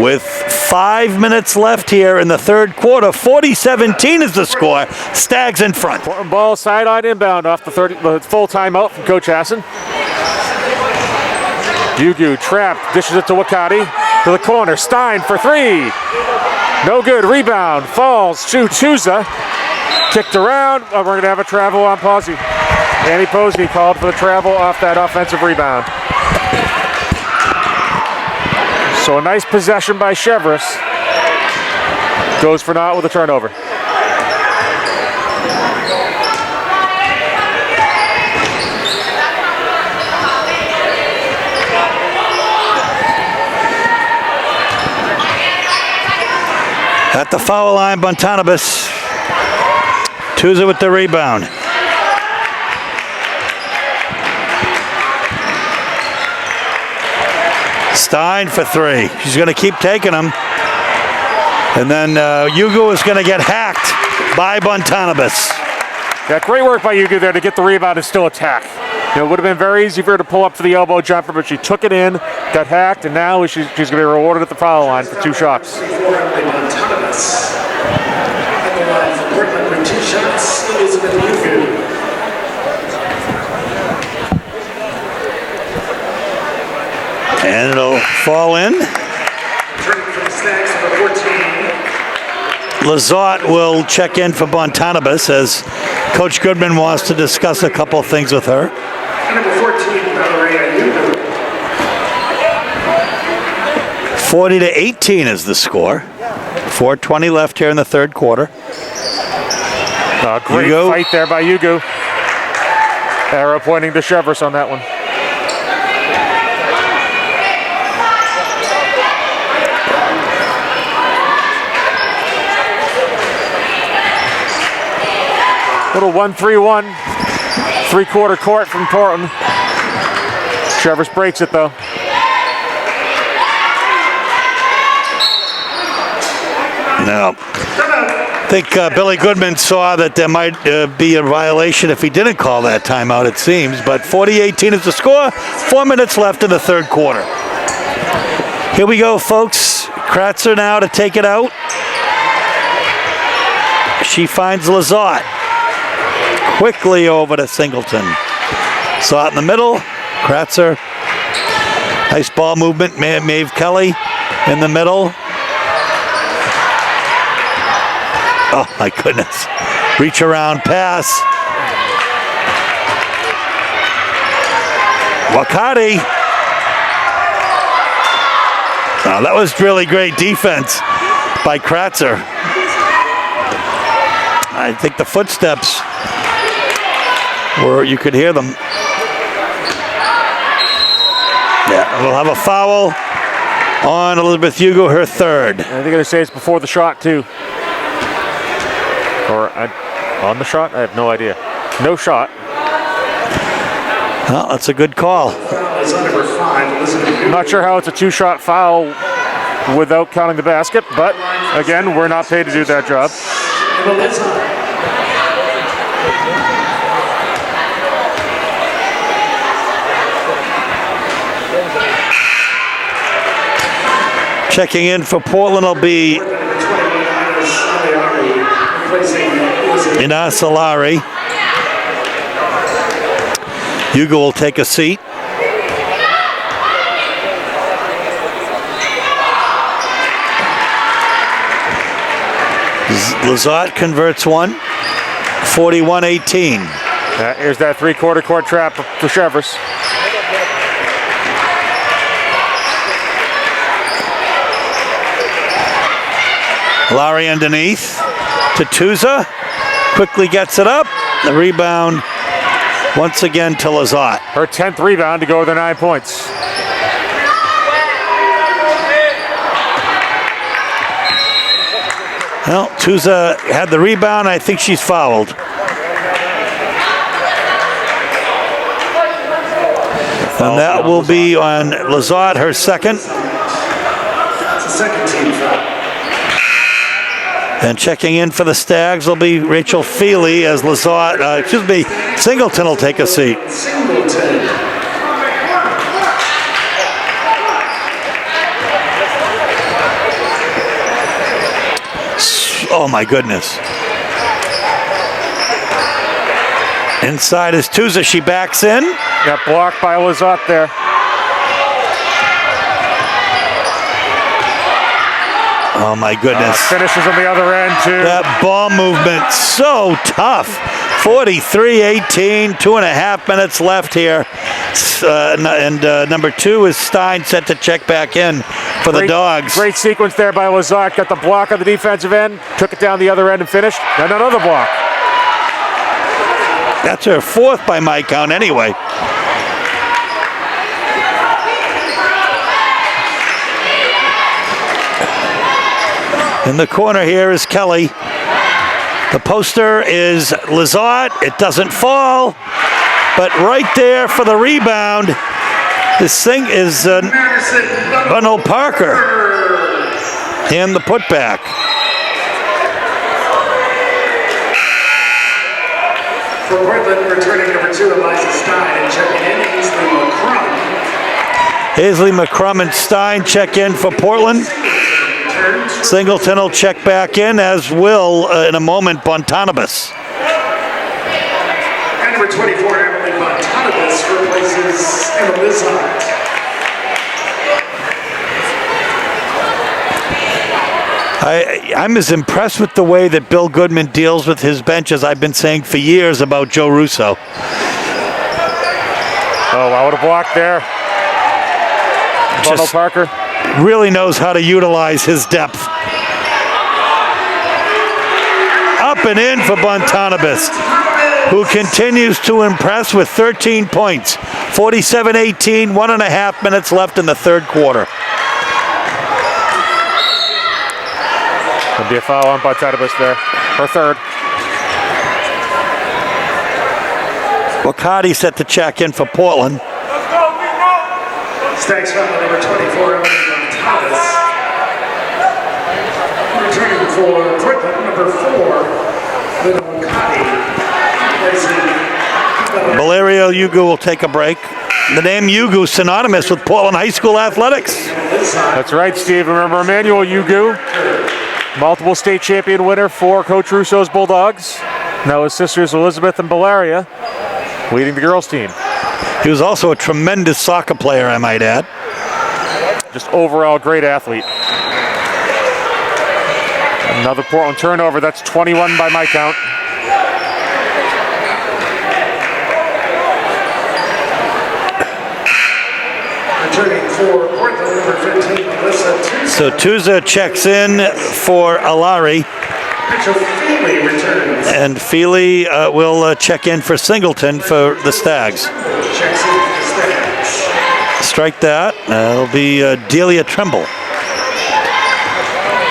with 5 minutes left here in the third quarter. 40-17 is the score. Stags in front. Portland ball sideline inbound off the full timeout from Coach Hassan. Yugu trapped, dishes it to Wakati. To the corner, Stein for 3. No good, rebound, falls to Chuza. Kicked around, we're going to have a travel on Posey. Annie Posey called for the travel off that offensive rebound. So a nice possession by Cheverus. Goes for naught with a turnover. At the foul line, Bontanabas. Tuza with the rebound. Stein for 3. She's going to keep taking them. And then Yugu is going to get hacked by Bontanabas. Yeah, great work by Yugu there to get the rebound and still attack. You know, it would have been very easy for her to pull up for the elbow jumper, but she took it in, got hacked, and now she's going to be rewarded at the foul line for 2 shots. And it'll fall in. Lazat will check in for Bontanabas as Coach Goodman wants to discuss a couple of things with her. Number 14, Valeria 40-18 is the score. 4:20 left here in the third quarter. Great Yugu. fight there by Yugu. Arrow pointing to Cheverus on that one. Little 1-3-1, three-quarter court from Portland. Cheverus breaks it though. No. I think Billy Goodman saw that there might be a violation if he didn't call that timeout, it seems. But 40-18 is the score. 4 minutes left in the third quarter. Here we go, folks. Kratzer now to take it out. She finds Lizotte. Quickly over to Singleton. Saw it in the middle. Kratzer. Nice ball movement. Maeve Kelly in the middle. Oh my goodness. Reach around pass. Wakati. Oh, that was really great defense by Kratzer. I think the footsteps were, you could hear them. Yeah, we'll have a foul on Elizabeth Hugo, her third. I think they're going to say it's before the shot too. Or on the shot? I have no idea. No shot. Well, that's a good call. I'm not sure how it's a two-shot foul without counting the basket, but again, we're not paid to do that job. Checking in for Portland will be Ina Solari. Hugo will take a seat. Lizotte converts one. 41-18. Here's that three-quarter court trap for Cheverus. Lowry underneath to Tuza. Quickly gets it up. The rebound once again to Lizotte. Her 10th rebound to go with her 9 points. Well, Tuza had the rebound. I think she's fouled. And that will be on Lizotte, her second. That's a second team foul. And checking in for the Stags will be Rachel Feely as Lizotte, Singleton will take a seat. Singleton. Oh my goodness. Inside is Tuza, she backs in. Got blocked by Lizotte there. Oh my goodness. Finishes on the other end too. That ball movement, so tough. 43-18, 2.5 minutes left here. Number 2 is Stein set to check back in for the Dogs. Great sequence there by Lizotte. Got the block on the defensive end, took it down the other end and finished. And another block. That's her fourth by my count anyway. In the corner here is Kelly. The poster is Lizotte. It doesn't fall, but right there for the rebound, this thing is Bunnell Parker. And the putback. For Portland, returning number 2, Eliza Stein, and checking in, Ainsley McCrum. Ainsley McCrum and Stein check in for Portland. Singleton will check back in, as will, in a moment, Bontanabas. And number 24, Emily Bontanabas, replaces Emma Lizotte. I'm as impressed with the way that Bill Goodman deals with his bench as I've been saying for years about Joe Russo. Oh, wow, what a block there. Bunnell Parker really knows how to utilize his depth. Up and in for Bontanabas, who continues to impress with 13 points. 47-18, 1.5 minutes left in the third quarter. There'll be a foul on Bontanabas there, her third. Wakati set to check in for Portland. Stags foul number 24, Thomas. Returning for Portland, number 4, Little Cotty. Valerio Yugu will take a break. The name Yugu is synonymous with Portland High School athletics. That's right, Steve. Remember Emmanuel Yugu, multiple state champion winner for Coach Russo's Bulldogs. Now his sisters Elizabeth and Valeria leading the girls team. He was also a tremendous soccer player, I might add. Just overall great athlete. Another Portland turnover. That's 21 by my count. Returning for Portland, number 15, Melissa Tusa. So Tusa checks in for Alari, Mitchell Feely returns. and Feely will check in for Singleton for the Stags. Checks in for the Stags. Strike that. It'll be Delia Trimble.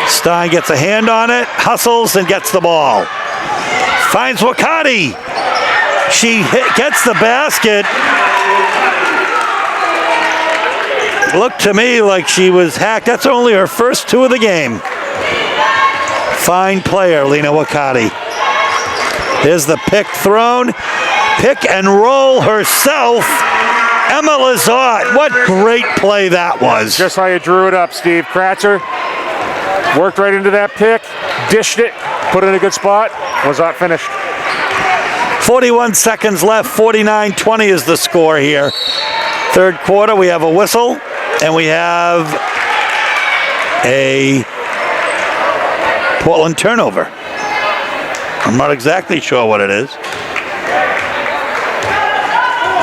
Stein gets a hand on it, hustles, and gets the ball. Finds Wakati. She gets the basket. Looked to me like she was hacked. That's only her first 2 of the game. Fine player, Lena Wakati. Here's the pick thrown. Pick and roll herself. Emma Lazat. What great play that was. Just how you drew it up, Steve. Kratzer worked right into that pick, dished it, put it in a good spot. Lazat finished. 41 seconds left. 49-20 is the score here. Third quarter, we have a whistle, and we have a Portland turnover. I'm not exactly sure what it is.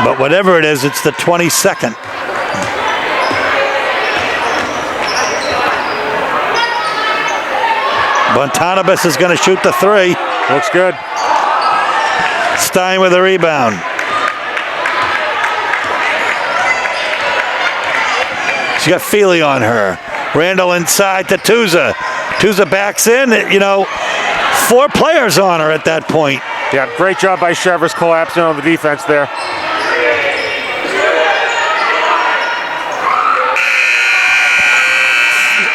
But whatever it is, it's the 22nd. Bontanabas is going to shoot the 3. Looks good. Stein with a rebound. She's got Feely on her. Randall inside to Tusa. Tusa backs in. 4 players on her at that point. Yeah, great job by Cheverus collapsing on the defense there.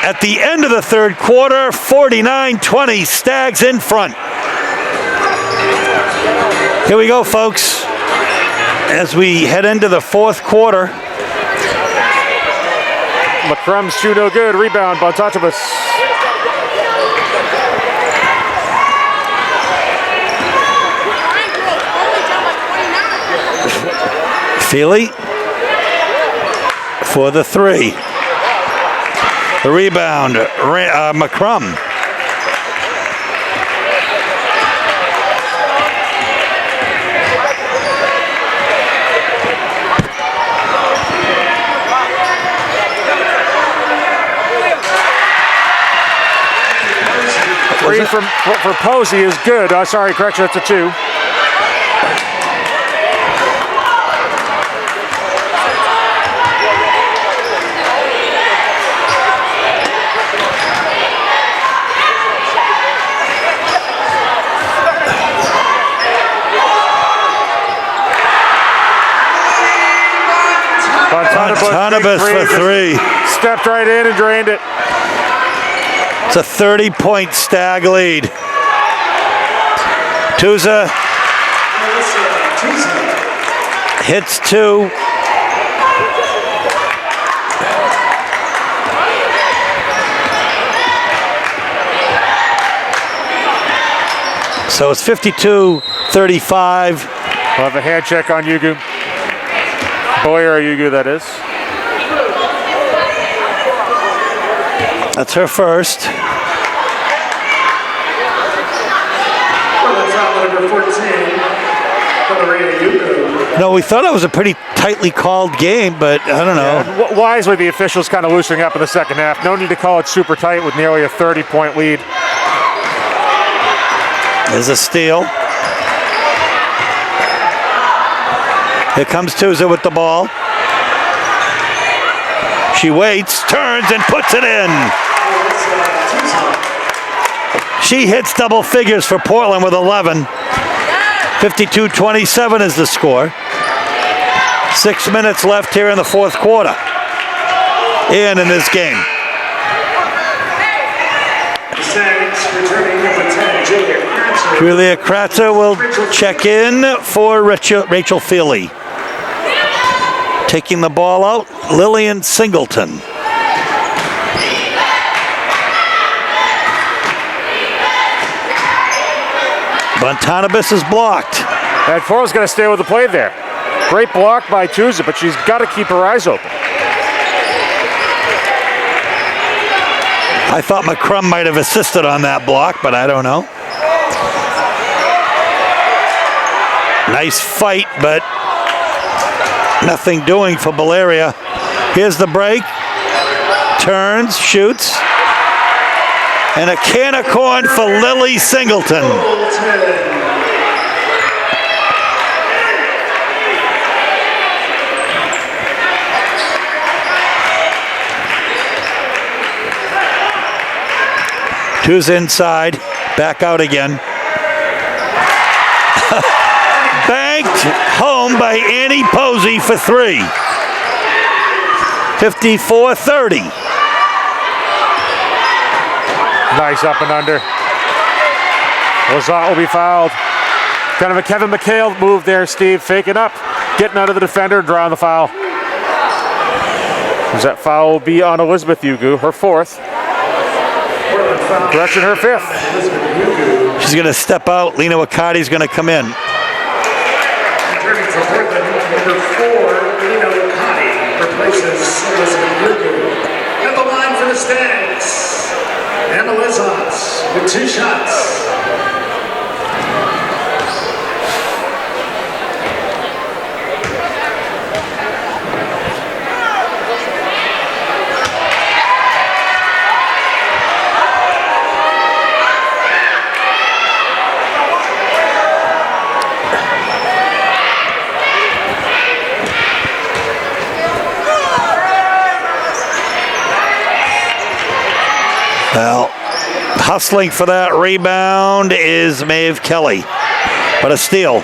At the end of the third quarter, 49-20, Stags in front. Here we go, folks. As we head into the fourth quarter. McCrum's shoe no good. Rebound, Bontatibus. Feely for the 3. The rebound, McCrum. Three for Posey is good. Sorry, correction, that's a 2. Bontanabas for 3. Stepped right in and drained it. It's a 30-point Stag lead. Tusa hits 2. So it's 52-35. We'll have a hand check on Yugu. Boyer Yugu, that is. That's her first. Number 14, No, we thought it was a pretty tightly called game, but I don't know. Yeah, wisely, the officials kind of loosening up in the second half. No need to call it super tight with nearly a 30-point lead. There's a steal. Here comes Tusa with the ball. She waits, turns, and puts it in. She hits double figures for Portland with 11. 52-27 is the score. 6 minutes left here in the fourth quarter. And in this game. Returning number 10, Julia Kratzer. Julia Kratzer will check in for Rachel Feely. Taking the ball out, Lillian Singleton. Montanabis is blocked. And Foro's going to stay with the play there. Great block by Tusa, but she's got to keep her eyes open. I thought McCrum might have assisted on that block, but I don't know. Nice fight, but nothing doing for Valeria. Here's the break. Turns, shoots. And a can of corn for Lily Singleton. Two's inside, back out again. Banked home by Annie Posey for three. 54-30. Nice up and under. Lazat will be fouled. Kind of a Kevin McHale move there, Steve. Faking up, getting out of the defender, drawing the foul. That foul will be on Elizabeth Ugu, her fourth. Correction, her fifth. She's going to step out. Lena Wakati's going to come in. Returning for Portland, number 4, Lena Wakati, replaces Elizabeth Ugu. At the line for the Stags, Emma Lizons with 2 shots. Well, hustling for that rebound is Maeve Kelly, but a steal.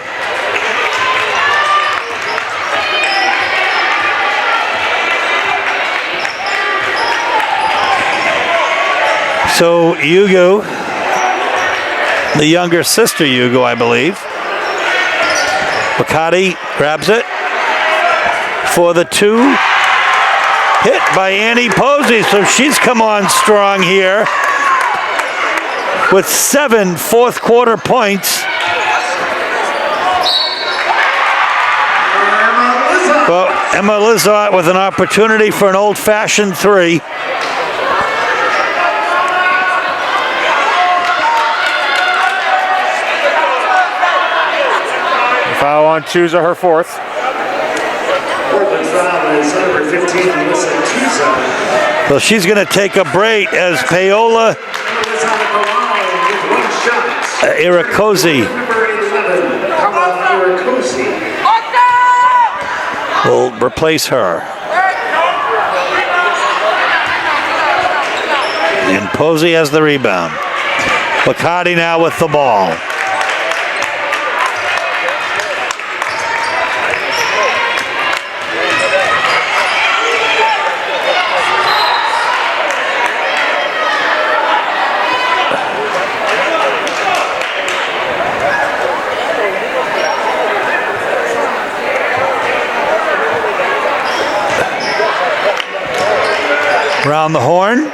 So Ugu, the younger sister Ugu, I believe. Wakati grabs it for the 2. Hit by Annie Posey, so she's come on strong here with 7 fourth quarter points. Well, Emma Lizotte with an opportunity for an old-fashioned 3. Foul on Chusa, her fourth. Portland foul is number 15, Melissa Tusa. So she's going to take a break as Paola Is on the line with 1 shot. Irakosi Number 11, Paola Irakosi. will replace her. And Posey has the rebound. Wakati now with the ball. Around the horn.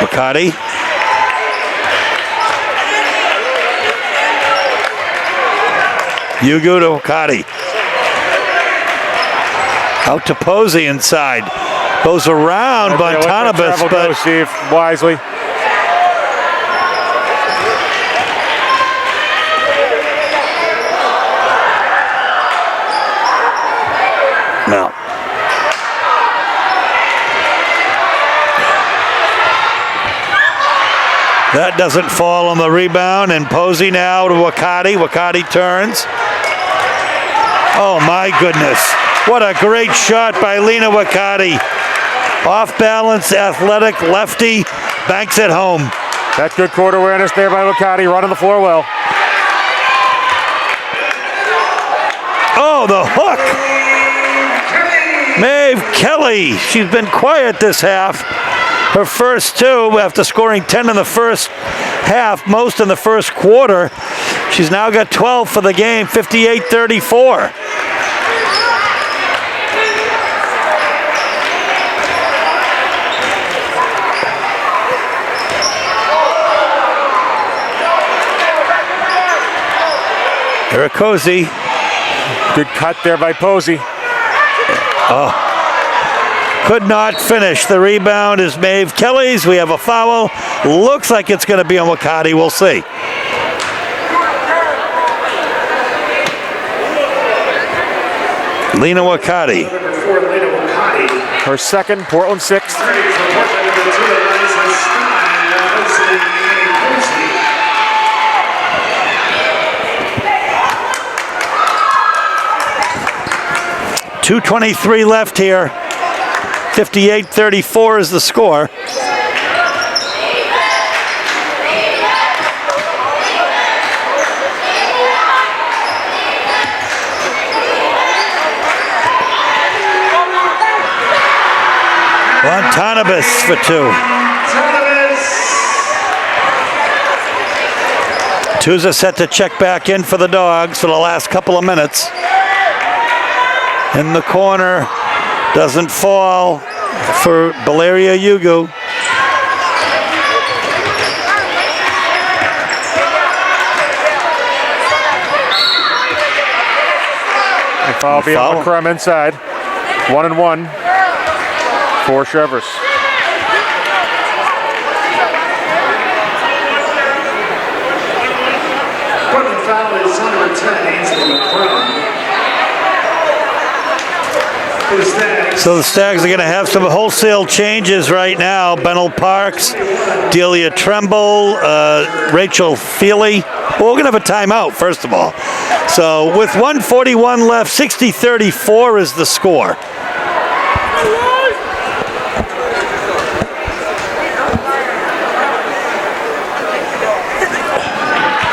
Wakati. Ugu to Wakati. Out to Posey inside. Goes around Bontanabas, but Steve, wisely. no. That doesn't fall on the rebound, and Posey now to Wakati. Wakati turns. Oh my goodness. What a great shot by Lena Wakati. Off balance, athletic, lefty, banks it home. That good court awareness there by Wakati, running the floor well. Oh, the hook. Maeve Kelly, she's been quiet this half. Her first two after scoring 10 in the first half, most in the first quarter. She's now got 12 for the game, 58-34. Eric Cozy. Good cut there by Posey. Could not finish. The rebound is Maeve Kelly's. We have a foul. Looks like it's going to be on Wakati. We'll see. Lena Wakati. Her second, Portland sixth. 2:23 left here. 58-34 is the score. Montanabis for two. Tuza set to check back in for the Dogs for the last couple of minutes. In the corner, doesn't fall for Valeria Yugu. And foul be on McCrum inside. 1-1 for Cheverus. Portland foul is on number 10, Ainsley McCrum. So the Stags are going to have some wholesale changes right now. Bennell Parks, Delia Tremble, Rachel Feely. Well, we're going to have a timeout, first of all. So with 1:41 left, 60-34 is the score.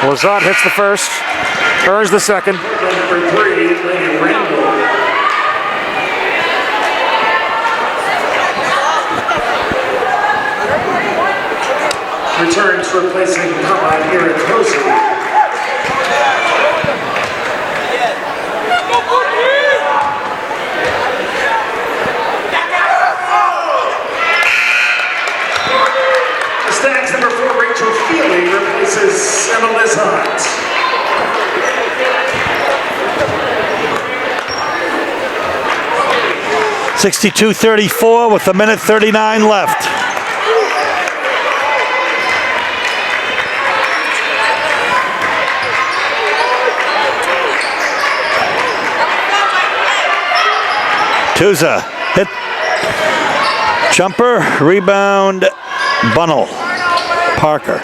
Lazat hits the first, earns the second. Number 3, Lady Randall. Returns replacing Papa here at Cozy. The Stags number 4, Rachel Feely, replaces Emma Lizant. .62-34 with 1:39 left. Tuza hit, jumper, rebound, Bunnell, Parker.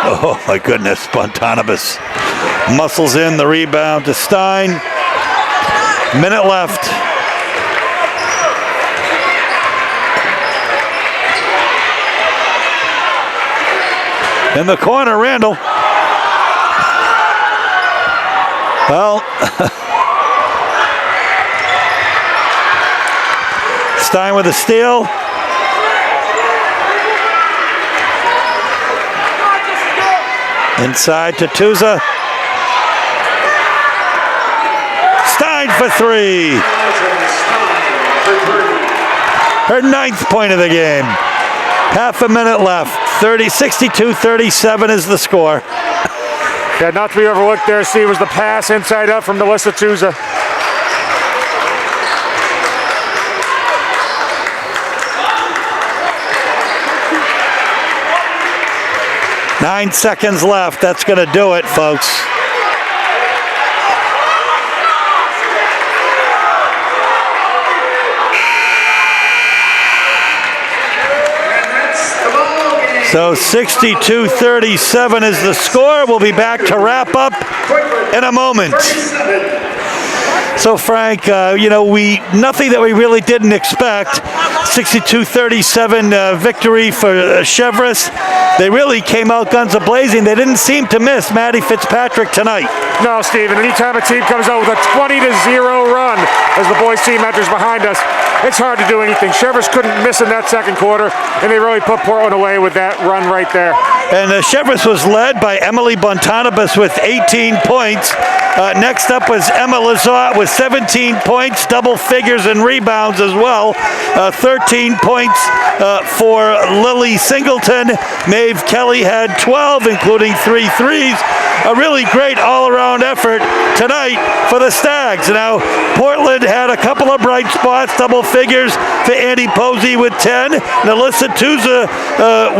Oh my goodness, Bontanabas muscles in the rebound to Stein. Minute left. In the corner, Randall. Well, Stein with a steal. Inside to Tuza. Stein for three. Her 9th point of the game. Half a minute left. 62-37 is the score. Yeah, not to be overlooked there, Steve, was the pass inside out from Melissa Tuza. Nine seconds left. That's going to do it, folks. So 62-37 is the score. We'll be back to wrap up in a moment. So Frank, nothing that we really didn't expect. 62-37 victory for Cheverus. They really came out guns a-blazing. They didn't seem to miss Matty Fitzpatrick tonight. No, Steven, anytime a team comes out with a 20-0 run as the boys team enters behind us, it's hard to do anything. Cheverus couldn't miss in that second quarter, and they really put Portland away with that run right there. And Cheverus was led by Emily Bontanibus with 18 points. Next up was Emma Lazat with 17 points, double figures in rebounds as well. 13 points for Lily Singleton. Maeve Kelly had 12, including 3 threes. A really great all-around effort tonight for the Stags. Now, Portland had a couple of bright spots, double figures for Andy Posey with 10, and Alyssa Tuza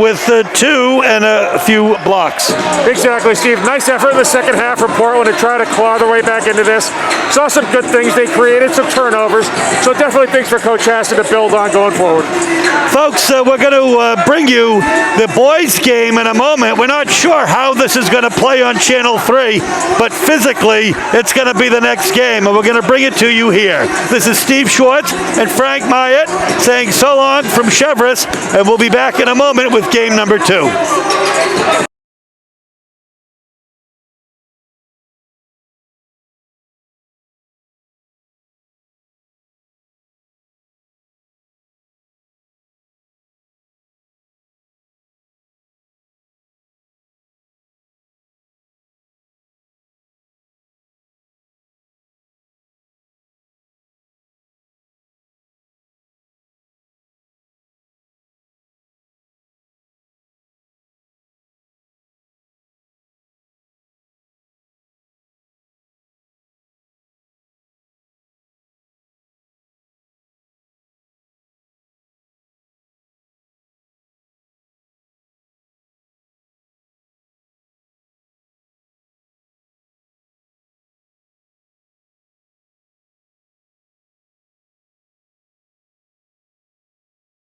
with 2 and a few blocks. Exactly, Steve. Nice effort in the second half for Portland to try to claw their way back into this. Saw some good things. They created some turnovers. So definitely things for Coach Hassan to build on going forward. Folks, we're going to bring you the boys' game in a moment. We're not sure how this is going to play on Channel 3, but physically, it's going to be the next game, and we're going to bring it to you here. This is Steve Schwartz and Frank Myatt saying so long from Cheverus, and we'll be back in a moment with game number 2.